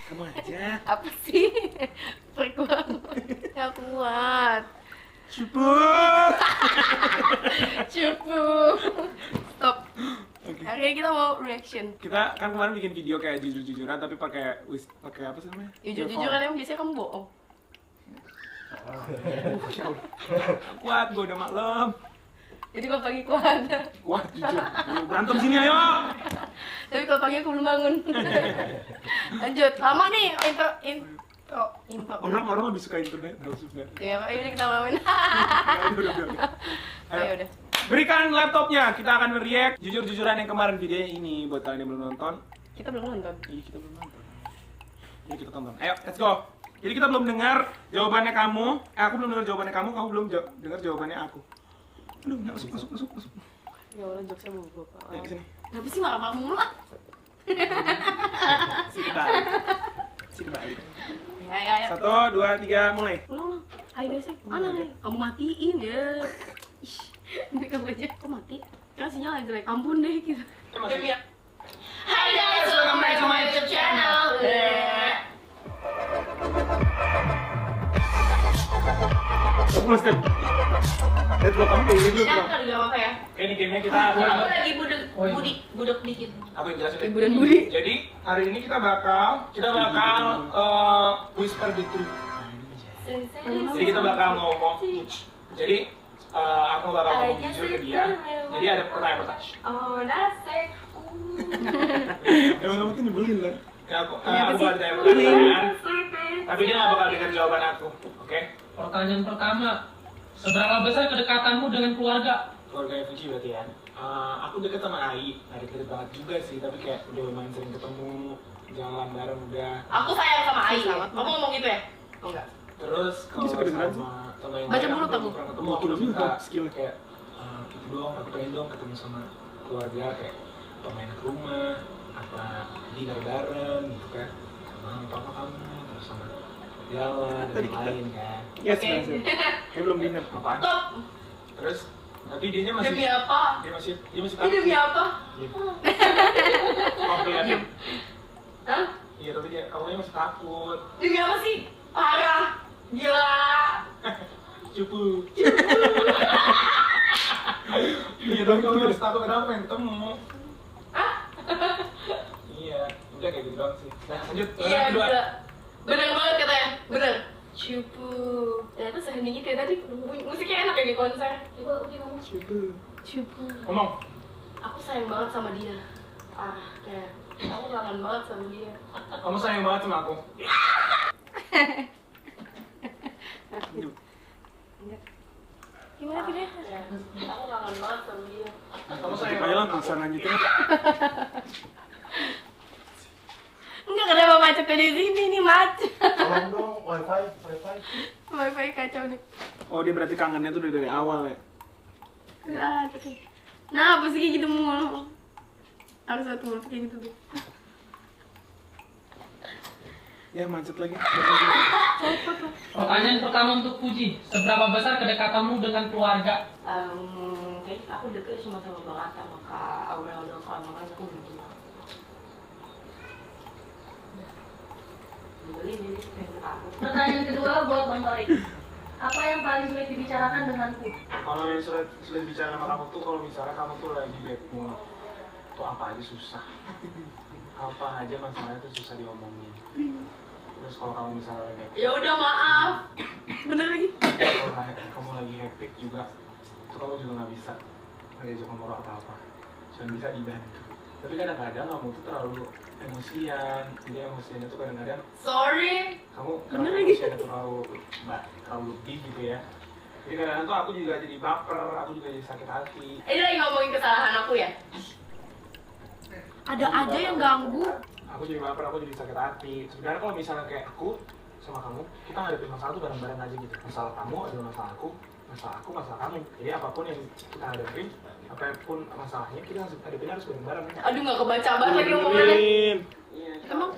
Kamu aja. Apa sih? Perkuat. Gak kuat. Cupu. Cukup. Stop. Oke. Hari ini kita mau reaction. Kita kan kemarin bikin video kayak jujur-jujuran tapi pakai apa sih namanya? Jujur-jujuran emang biasanya kamu bohong. Ya Allah. Kuat, gue udah malam. Jadi kalau pagi ku ada. Kuat jujur. Ayo, berantem sini ayo. Tapi kalau pagi aku belum bangun. Lanjut. Lama nih intro. Orang lebih suka internet, nggak suka. Ya, ayo kita main. Udah. Ayo udah. Berikan laptopnya, kita akan react jujur-jujuran yang kemarin videonya ini buat kalian yang belum nonton. Kita belum nonton. Iya, kita belum nonton. Jadi kita tonton. Ayo, let's go. Jadi kita belum dengar jawabannya kamu. Aku belum dengar jawabannya kamu belum dengar jawabannya aku. Aduh, masuk. Ya Allah, jokesnya bobo. Ayo kesini. Kenapa sih marah-marah mulu? Sini balik. Ya. 1, 2, 3, mulai. Ulang. Hai guys, mana nih? Kamu matiin ya. Ih, ini kamu aja. Kok mati? Kan sinyal lagi jelek. Ampun deh gitu. Hai guys, welcome back to my YouTube channel. Kamu step. Lihat lo kamu kayak gitu. Ya, kan gak apa-apa ya. Kayak ini gamenya kita. Aku lagi budek dikit. Aku yang jelasin. Ibu dan Budi. Jadi hari ini kita bakal whisper the truth. Jadi kita bakal ngomong. Jadi aku bakal ngomong jujur ke dia. Jadi ada pertanyaan pertanyaan. Oh, nasek. Emang kamu tuh nyebelin lah. Ya aku Kenapa bakal sih? ditanya pertanyaan. Tapi dia nggak bakal dengar jawaban aku. Oke? Pertanyaan pertama, seberapa besar kedekatanmu dengan keluarga? Keluarga Fuji berarti ya. Aku deket sama Ai. Nggak deket banget juga sih. Tapi kayak udah lumayan sering ketemu. Jalan bareng udah. Aku sayang sama Ai. Kamu ngomong gitu ya? Oh enggak. Terus kalau sama yang Baca lain, mulut aku aku. pernah ketemu, aku udah minta skill kayak gitu doang, aku pengen dong ketemu sama keluarga kayak main ke rumah, apa dinner bareng gitu kan, sama papa kamu, terus sama jalan dan lain kan. Yes, kayak belum dinner. Apaan? Stop. Terus tapi dia masih Demi apa? dia masih Ini demi apa? Oke, Diam. Hah? iya tapi dia kamu masih takut. Demi apa sih? Parah. Gila. Cupu. Iya dong, kamu harus takut kenapa pengen ketemu. Iya, udah kayak gitu doang sih. Nah, lanjut. Iya, Kedua. gila. Bener banget katanya. Bener. Cupu. Ternyata sehening itu ya tadi. Musiknya enak ya di konser. Coba Uji ngomong. Cupu. Cupu. Ngomong. Aku sayang banget sama dia. Kayak aku kangen banget sama dia. Kamu sayang banget sama aku. Gimana sih dia? Aku kangen banget sama dia. Kamu sayang banget sama aku. Lanjutin. Enggak, kenapa macetnya di sini nih macet. Tolong dong, wifi. Wifi kacau nih. Oh, dia berarti kangennya tuh dari awal ya. Nah, apa sih kayak gitu mulu? Harus satu mulut kayak gitu tuh. Ya, macet lagi. Pertanyaan pertama untuk Puji, seberapa besar kedekatanmu dengan keluarga? Kayaknya aku deket sama Bang Atta, sama Kak Aurel dan Kak Amangan aku belum kenal. Pertanyaan kedua buat Bang Torik. Apa yang paling sulit dibicarakan denganku? Kalau yang sulit bicara sama kamu tuh, kalau misalnya kamu tuh lagi bad mood, tuh apa aja susah. Apa aja masalahnya tuh susah diomongin. Terus kalau kamu misalnya lagi Ya udah maaf. Bener lagi. kalau kamu lagi hektik juga, tuh kamu juga nggak bisa ngajak ngomong apa-apa. Cuma bisa dibantu. Tapi kadang-kadang kamu tuh terlalu emosian. Jadi emosiannya tuh kadang-kadang Sorry. kamu Bener karena lagi. emosiannya terlalu lebih gitu ya. Jadi kadang-kadang tuh aku juga jadi baper, aku juga jadi sakit hati. Ini lagi ngomongin kesalahan aku ya? Ada aja yang ganggu. Aku jadi baper, aku jadi sakit hati. Sebenarnya kalau misalnya kayak aku sama kamu, kita ngadepin masalah tuh bareng-bareng aja gitu. Masalah kamu adalah masalah aku, masalah kamu. Jadi apapun yang kita hadapin, apapun masalahnya, kita hadapin harus bareng-bareng. Aduh, nggak kebaca banget lagi omongannya. Iya. Emang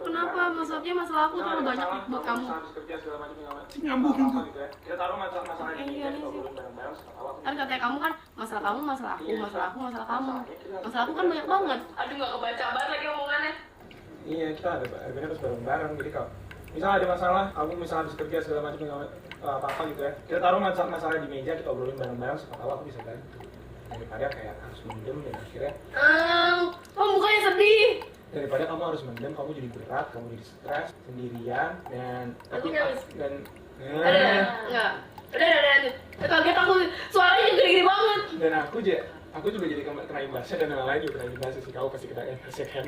kenapa? Maksudnya masalah aku terlalu banyak buat kamu. Harus kerja segala macam nyambung gitu ya. Kita taruh masalah-masalahnya Iya, kita sih. ngobrolin bareng-bareng. Kan katanya kamu kan masalah kamu, masalah aku, masalah aku, masalah kamu. Masalah aku kan banyak banget. Aduh, nggak kebaca banget lagi omongannya. Iya, kita ada harus bareng-bareng. Jadi kalau misalnya ada masalah, kamu misalnya habis kerja segala macam apa-apa gitu ya, kita taruh masalah di meja, kita obrolin bareng-bareng, siapa tahu aku bisa bantu. Daripada kayak harus mendem dan akhirnya Kamu mukanya sedih. daripada kamu harus mendem, kamu jadi berat, kamu jadi stres sendirian dan Aku nangis. dan Enggak. Udah. Kaget aku, suaranya juga gede banget. dan aku juga jadi kena imbasnya dan yang lain juga kena imbasnya sih, kamu pasti kena imbasnya kan.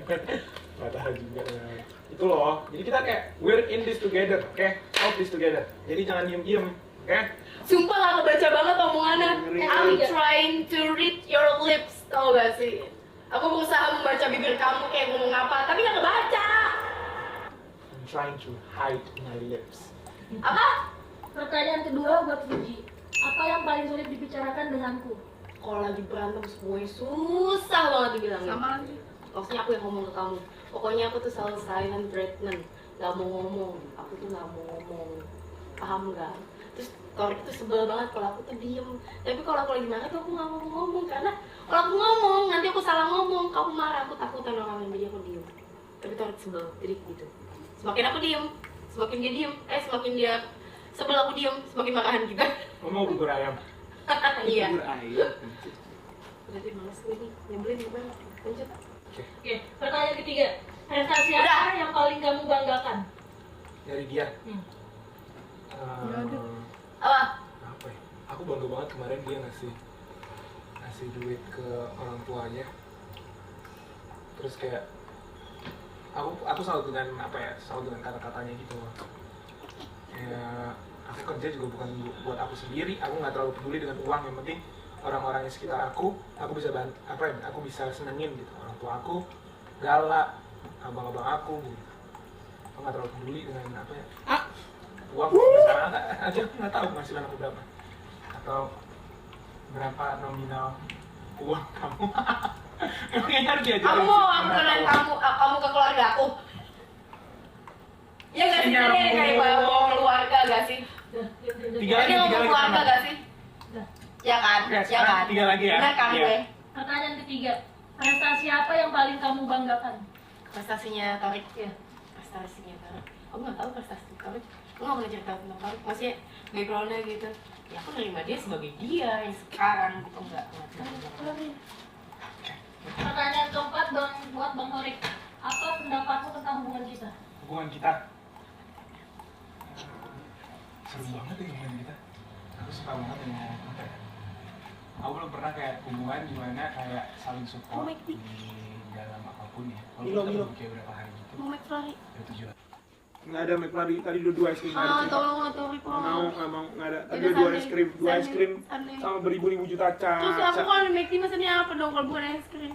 Matahari juga dan yang lain. Itu loh, jadi kita kayak we're in this together, oke? Solve this together. Jadi jangan diem-diem, oke? Sumpah gak kebaca banget omongannya. Ngeri. I'm trying to read your lips, tau gak sih? Aku berusaha membaca bibir kamu kayak ngomong apa, tapi gak kebaca. I'm trying to hide my lips. Apa? Pertanyaan kedua buat Fuji. Apa yang paling sulit dibicarakan denganku? Kalau lagi berantem semuanya susah banget dibilangin. Sama lagi. Maksudnya aku yang ngomong ke kamu. Pokoknya aku tuh selalu silent treatment. Gak mau ngomong. Aku tuh gak mau ngomong. Paham gak? Terus Torik tuh sebel banget kalau aku tuh diem. Tapi kalau aku lagi marah tuh aku gak mau ngomong. Karena kalau aku ngomong, nanti aku salah ngomong. Kamu marah, aku takutan orang lain. Jadi aku diem. Tapi Torik sebel. Jadi gitu. Semakin aku diem, semakin dia diem. Semakin dia sebel aku diem, semakin marahan kita. Kamu mau bubur ayam? Iya. Bubur ayam. Berarti males gue nih, nyebelin banget. Lanjut. Oke, pertanyaan ketiga. Prestasi Udah. apa yang paling kamu banggakan? Dari dia. Apa? Apa ya? Aku bangga banget kemarin dia ngasih duit ke orang tuanya. Terus kayak aku selalu dengan apa ya? Selalu dengan kata-katanya gitu loh. Ya, aku kerja juga bukan buat aku sendiri. Aku nggak terlalu peduli dengan uang. Yang penting orang-orang di sekitar aku bisa aku bisa senengin gitu. Orang tua aku galak, abang-abang aku gitu. Aku nggak terlalu peduli dengan apa ya? Uang sekarang aja aku nggak tahu penghasilan aku berapa atau berapa nominal uang kamu. Kayaknya harus diajarin Aku sih. mau kenalin kamu ke keluarga aku. Ya gak sih, ini kayak bawa keluarga gak sih? Tiga Ini ngomong keluarga sama. gak sih? Udah. Ya kan? Oke, Ya sekarang kan? tiga lagi ya. Benar kan Iya. gue? Pertanyaan ketiga. Prestasi apa yang paling kamu banggakan? Prestasinya Torik. Ya. Prestasinya Torik. Aku gak tahu prestasi Torik. Aku gak pernah cerita tentang Torik. Maksudnya backgroundnya gitu. Ya aku nerima dia sebagai dia yang sekarang gitu. Enggak. Pertanyaan keempat buat Bang Torik. Apa pendapatmu tentang hubungan kita? Hubungan kita seru banget ya hubungan kita. Aku suka banget dengan apa ya? Aku belum pernah kayak hubungan dimana kayak saling support di dalam apapun ya. Kalau kita baru kayak berapa hari gitu. Mau McFlurry. Ya tujuh. Nggak ada McFlurry, tadi dua es krim. Tolong lah Torik. Nggak mau, nggak ada. Tadi Udah, dua Sunday. es krim, dua es krim Sunday. sama beribu-ribu juta Terus aku caca. kalau di McD maksudnya apa dong kalau bukan es krim?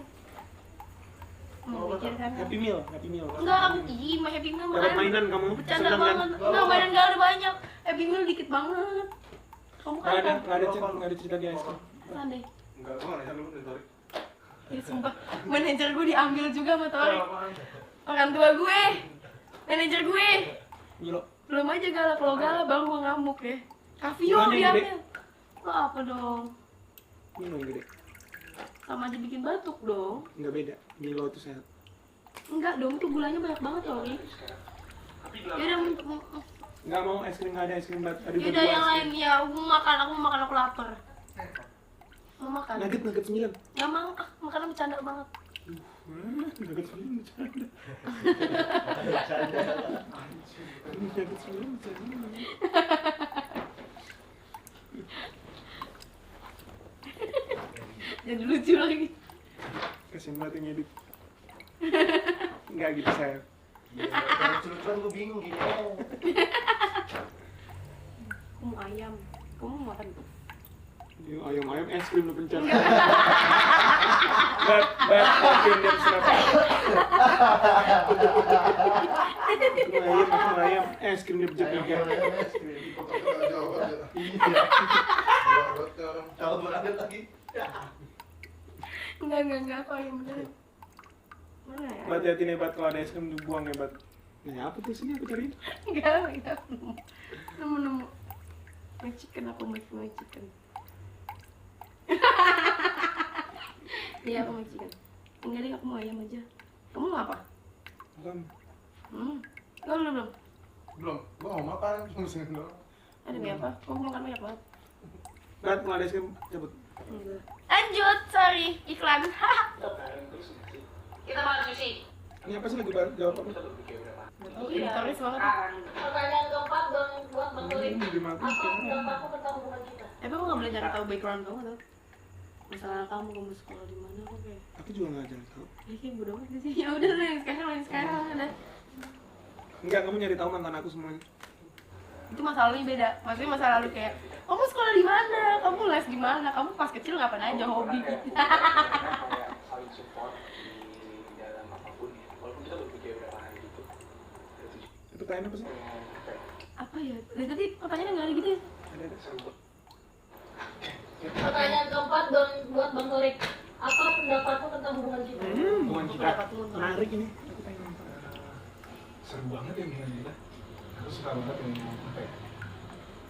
Mau mikir kan? Happy Meal. Enggak, aku mah Happy Meal Dapat mainan kamu? bercanda Seneng kan? banget. Enggak, mainan gak ada banyak. Happy Meal dikit banget. Kamu kan Nggak ada cerita di es krim. Sunday. Enggak, gua nggak nanya lu dari Torik. Ya sumpah, manajer gue diambil juga sama Torik. Orang tua gue, manajer gue. Milo. Belum aja galak, kalau galak baru gue ngamuk ya. Kavio Gimana yang diambil. Lo apa dong? Milo yang gede. Sama aja bikin batuk dong. Nggak beda. Milo tuh sehat. Enggak dong, itu gulanya banyak banget ya Ori. Yaudah, Nggak mau es krim, nggak ada es krim. Tadi udah yaudah dua yang es lain krim. ya. Aku mau makan, aku lapar. Mau makan? Nugget 9. Gak mau, makannya bercanda banget. Nugget 9 bercanda. Nugget 9 bercanda. Jadi lucu lagi. Kasian banget yang edit. Nggak gitu saya. Kalau lucu-lucuan gua bingung gini. Aku mau ayam. Kamu mau makan? Ayam es krim lu pencet. Bat, pindah siapa? Aku ayam, es krim dia pencet juga. Kalau berangkat lagi. Enggak, aku ayam beneran. Mana ya? Bat, hati nih Bat, kalau ada es krim dibuang ya Bat. Nah, apa tuh sini aku cariin? Enggak, nemu. My chicken, aku make my chicken. Iya, aku mau chicken. Enggak deh, aku mau ayam aja. Kamu mau apa? Bukan. Belum. Belum, gua mau makan, cuma sini doang. Ada mie apa? Aku makan banyak banget. Berat nggak ada es krim, cabut. Lanjut, sorry, iklan. Kita bareng terus nggak sih? Kita makan sushi. Ini apa sih lagi bareng? Jawab apa? Editoris banget. Pertanyaan keempat buat Bang Torik. Dimatikan. Apa pendapatmu tentang hubungan kita? Tapi aku nggak boleh cari tahu background kamu tau. Masalah kamu sekolah di mana aku kayak. Aku juga nggak jadi tahu. Ya kayak bodo amat sih. Ya udah lah, yang sekarang udah. Enggak, kamu nyari tahu mantan aku semuanya. Itu masa lalunya beda. Maksudnya masa lalu kayak kamu sekolah di mana? Kamu les di mana? Kamu pas kecil ngapain aja hobi gitu. Kayak saling support di dalam apapun ya. Walaupun kita baru kayak berapa hari gitu. Itu pertanyaan apa sih? Apa ya? Dari tadi pertanyaannya nggak ada gitu ya? Ada seru. Pertanyaan keempat buat Bang Torik. Apa pendapatmu tentang hubungan kita? Hubungan kita menarik ini. Seru banget ya hubungan kita. Aku suka banget yang apa ya?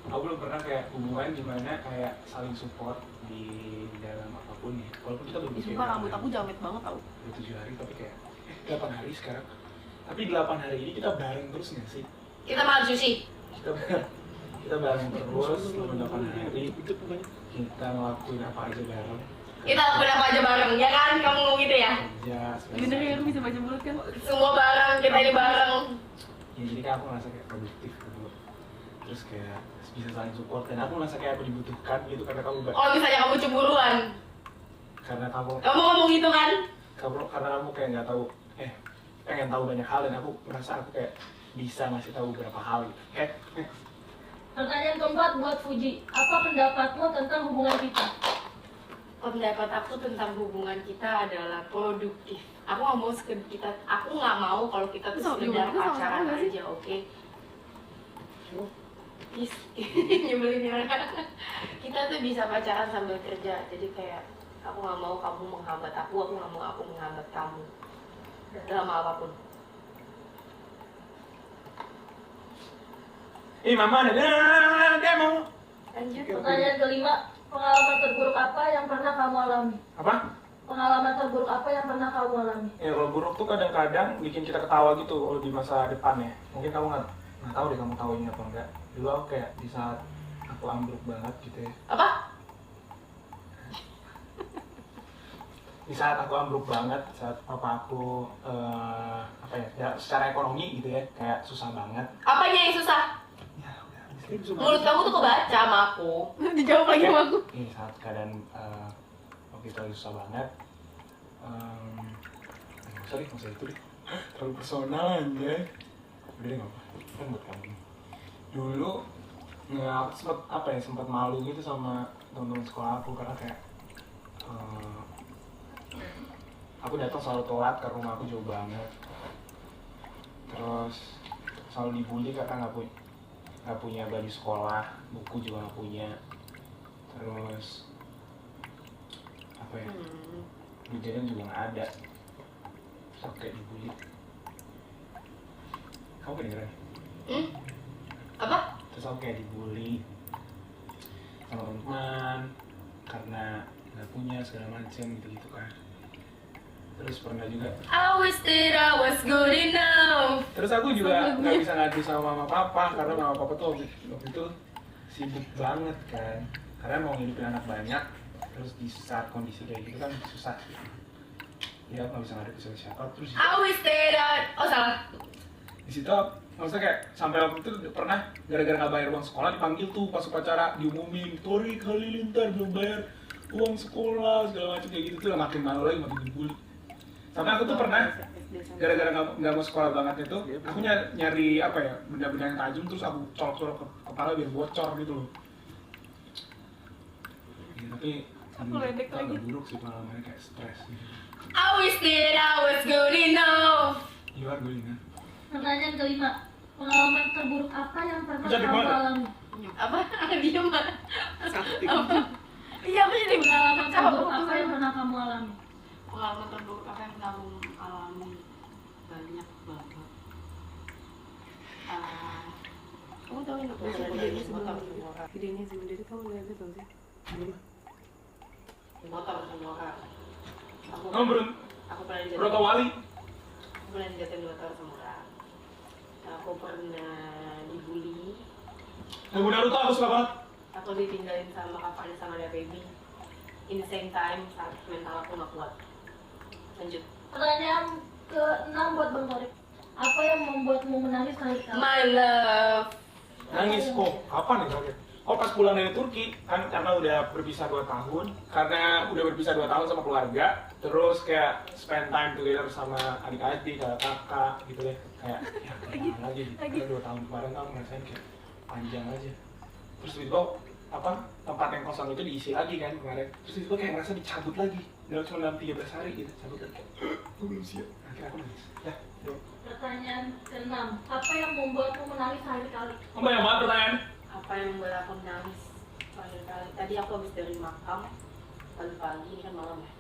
Aku belum pernah kayak hubungan dimana kayak saling support di dalam apapun ya. Walaupun kita belum Sumpah rambut aku jamet banget tau. udah 7 hari tapi kayak 8 hari sekarang. Tapi 8 hari ini kita bareng terus nggak sih? Kita makan sushi. Kita bareng terus selama 8 hari. Itu pokoknya kita ngelakuin apa aja bareng. Kita lakuin apa aja bareng, ya kan? Kamu ngomong gitu ya? Kerja, Bener ya, aku bisa baca mulut kan? Semua bareng, kita ini bareng. ya, jadi kayak aku ngerasa kayak produktif gitu. Terus kayak bisa saling support dan aku ngerasa kayak aku dibutuhkan gitu karena kamu Oh misalnya kamu cemburuan. karena kamu Kamu ngomong gitu kan? karena kamu kayak nggak tahu pengen tahu banyak hal dan aku merasa aku kayak bisa ngasih tahu beberapa hal gitu. Pertanyaan keempat buat Fuji. Apa pendapatmu tentang hubungan kita? Pendapat aku tentang hubungan kita adalah produktif. Aku nggak mau aku nggak mau kalau kita tuh sekedar pacaran aja, oke? Nyebelin ya. Kita tuh bisa pacaran sambil kerja, jadi kayak aku nggak mau kamu menghambat aku nggak mau aku menghambat kamu dalam apapun. Mama ada mau Lanjut. Pertanyaan kelima. Pengalaman terburuk apa yang pernah kamu alami? apa? Pengalaman terburuk apa yang pernah kamu alami? Ya kalau buruk tuh kadang-kadang bikin kita ketawa gitu kalau di masa depan ya. Mungkin kamu nggak tahu deh kamu tahu ini apa enggak. Dulu aku kayak di saat aku ambruk banget gitu ya. Apa? Di saat aku ambruk banget, saat papa aku ya secara ekonomi gitu ya kayak susah banget. Apanya yang susah? Ya udah, habis Mulut kamu tuh kebaca sama aku. Dijawab lagi sama aku. Ini saat keadaan waktu itu lagi susah banget. Sorry, nggak usah itu deh. Terlalu personal aja. Udah deh nggak apa. Kan buat kamu. Dulu nggak sempat malu gitu sama teman-teman sekolah aku karena kayak aku datang selalu telat ke rumah aku jauh banget. Terus selalu dibully karena nggak punya baju sekolah, buku juga nggak punya. Terus apa ya? Jajan juga nggak ada. Terus aku kayak dibully. Kamu kedengeran? Apa? Terus aku kayak dibully sama teman karena nggak punya segala macam gitu kan. Terus pernah juga. I wish that I was good enough. Terus aku juga nggak bisa ngadu sama mama papa karena mama papa tuh waktu itu sibuk banget kan. Karena mau ngidupin anak banyak. Terus di saat kondisi kayak gitu kan susah. Ya aku nggak bisa ngadu ke siapa. Terus I wish that I... Oh salah. di situ maksudnya kayak sampai waktu itu pernah gara-gara nggak bayar uang sekolah dipanggil tuh pas upacara diumumin Torik Halilintar belum bayar uang sekolah segala macam kayak gitu tuh makin malu lagi makin dibully. Sampai aku tuh pernah gara-gara nggak mau sekolah banget itu aku nyari apa ya benda-benda yang tajam terus aku colok-colok ke kepala biar bocor gitu loh. Ya, tapi Aku ledek lagi. agak buruk sih pengalamannya kayak stres gitu. I wish that I was good enough. You are good enough. Pertanyaan kelima. Pengalaman terburuk apa yang pernah Jadi kamu mana? alami? Apa? Diam mah. Sakti. Iya aku jadi Pengalaman terburuk apa yang pernah kamu alami? Pengalaman terburuk apa yang pernah kamu alami? Banyak banget. Kamu tahu ini videonya sebelum videonya sebelum dari kamu lihat itu sih? Motor semua orang. Kamu Aku pernah di Broto Wali? pernah deketin 2 tahun sama orang. Aku pernah dibully. Yang udah lu tau aku suka banget. Aku ditinggalin sama Kak Fani sama ada baby. In the same time, saat mental aku nggak kuat. Lanjut. Pertanyaan ke-6 buat Bang Torik. Apa yang membuatmu menangis kali-kali? My love. Nangis kok, kapan nih terakhir? Oh pas pulang dari Turki, kan karena udah berpisah 2 tahun. Karena udah berpisah 2 tahun sama keluarga. Terus kayak spend time together sama adik-adik, kakak gitu deh. Kayak, ya kemana lagi gitu. Karena 2 tahun kemarin kan ngerasain kayak panjang aja. Terus tiba-tiba apa tempat yang kosong itu diisi lagi kan kemarin. Terus tiba-tiba kayak ngerasa dicabut lagi. Cuma dalam 13 hari gitu, cabut lagi kayak, gue belum siap. Akhirnya aku nangis. Ya, yuk. Pertanyaan ke-6. Apa yang membuatmu menangis kali-kali? Oh, banyak banget pertanyaan. Apa yang membuat aku nangis? Kali-kali. Tadi aku habis dari makam pagi-pagi, ini kan malam ya.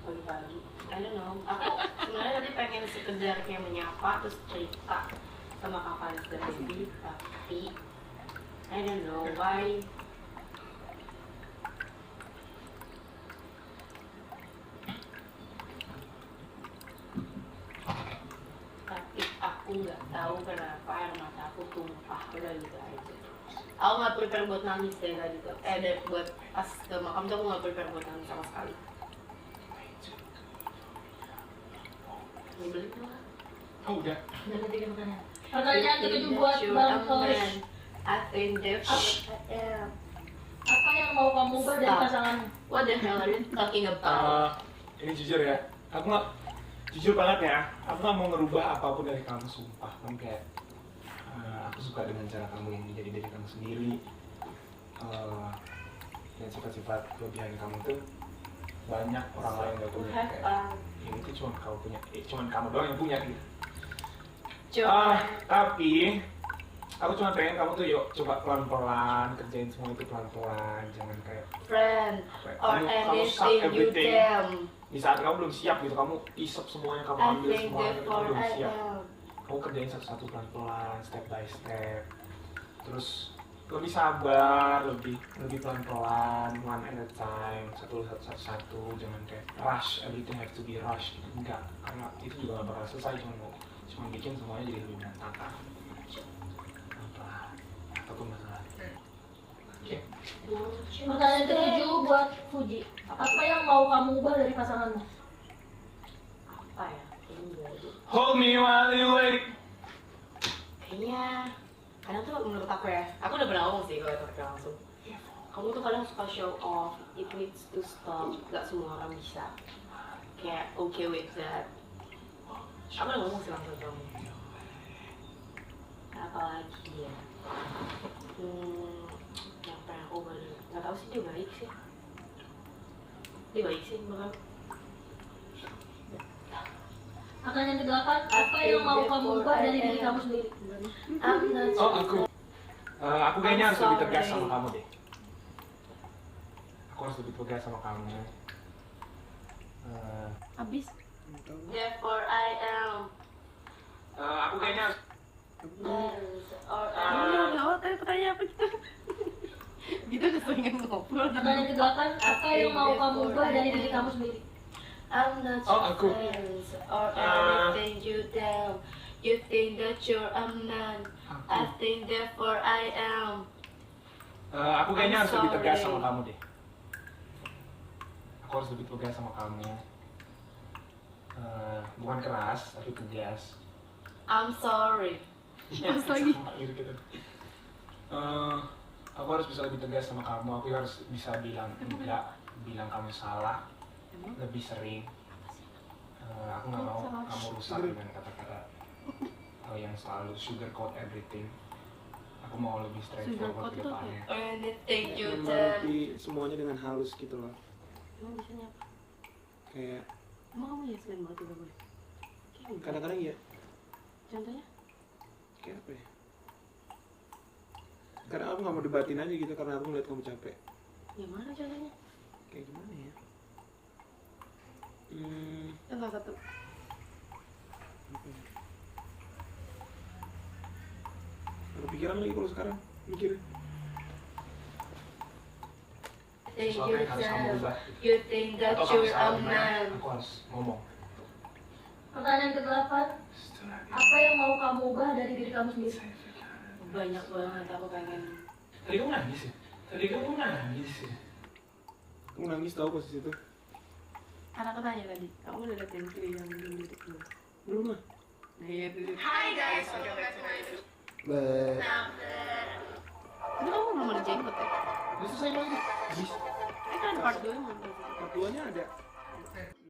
Pagi-pagi. I don't know. Aku sebenarnya tadi pengen sekedar kayak menyapa terus cerita sama Kak Faris dan Baby, tapi I don't know why. Tapi aku nggak tahu kenapa air mata aku tumpah, udah gitu aja. Aku nggak prepare buat nangis deh tadi tuh. Buat pas ke makam tuh aku nggak prepare buat nangis sama sekali. Nyebelin tuh. Oh udah. Udah ketiga pertanyaan. Pertanyaan ke-7 buat Bang Torik. I think that Apa yang mau kamu ubah dari pasanganmu? What the hell are you talking about? Ini jujur ya, aku nggak jujur banget ya, aku nggak mau ngerubah apapun dari kamu, sumpah. Kan kayak aku suka dengan cara kamu yang menjadi diri kamu sendiri, dan sifat-sifat kelebihan kamu tuh banyak orang lain nggak punya. Kayak ini tuh cuma kamu punya, cuma kamu doang yang punya gitu. Tapi aku cuma pengen kamu tuh yuk coba pelan-pelan kerjain semua itu pelan-pelan, jangan kayak Friend or kamu suck anything you everything. damn. Di saat kamu belum siap gitu, kamu isep semuanya, kamu I ambil think semuanya, kamu therefore belum I siap. am. Kamu kerjain satu-satu pelan-pelan, step by step. Terus lebih sabar, lebih pelan-pelan, one at a time, satu, jangan kayak rush, everything have to be rush gitu. Enggak, karena itu juga gak bakal selesai, cuma bikin semuanya jadi lebih berantakan. Pelan-pelan, apapun masalah. Oke. Pertanyaan ke-7 buat Fuji. Apa yang mau kamu ubah dari pasanganmu? Apa ya? Hold me while you wait. Kayaknya kadang tuh menurut aku ya, aku udah pernah ngomong sih kalau itu langsung. Kamu tuh kadang suka show off, it needs to stop. Gak semua orang bisa kayak okay with that. Aku udah ngomong sih langsung ke kamu. Apalagi ya, yang pernah aku baru nggak tahu sih, dia baik sih. Dia baik sih bahkan. Pertanyaan ke-8. Apa yang mau kamu ubah dari diri kamu sendiri? Oh aku. Aku kayaknya harus lebih tegas sama kamu deh. Aku harus lebih tegas sama kamu. Abis. Therefore I am. Aku kayaknya harus. Or I am. Tadi pertanyaan apa gitu? Gitu udah seringan ngobrol. Pertanyaan ke-8. Apa yang mau kamu ubah dari diri kamu sendiri? I'm not Oh, your aku. friends or anything you tell. You think that you're a man. I think therefore I am. Aku kayaknya harus lebih tegas sama Sorry. kamu deh. Aku harus lebih tegas sama kamu. Bukan keras, tapi tegas. I'm sorry. Pas lagi. Aku harus bisa lebih tegas sama kamu. Aku harus bisa bilang enggak, bilang kamu salah lebih sering. Aku nggak mau kamu rusak dengan kata-kata yang selalu sugarcoat everything. Aku mau lebih straightforward ke depannya. Anything you tell. Menghadapi semuanya dengan halus gitu loh. Emang bisanya apa? Kayak Emang kamu ya selain banget udah boleh? kadang-kadang ya, Contohnya? kayak apa ya? Karena aku nggak mau debatin aja gitu karena aku ngeliat kamu capek. Gimana contohnya? Kayak gimana ya? Contoh satu. Apa ya? Ada pikiran lagi kalau sekarang mikir. Sesuatu yang harus kamu ubah. You think that Atau kamu you're a salah man. aku harus ngomong. Pertanyaan ke-8. Apa yang mau kamu ubah dari diri kamu sendiri? Banyak banget aku pengen. Tadi kamu nangis ya? Tadi kamu nangis ya? Kamu nangis tau posisi itu? Karena aku tanya tadi, kamu udah liatin video yang belum detik belum? Belum lah. Nah ya dulu. Be. Ini kamu belum ada jenggot ya? Udah selesai lagi. Ini kan part 2 emang. Part 2-nya ada.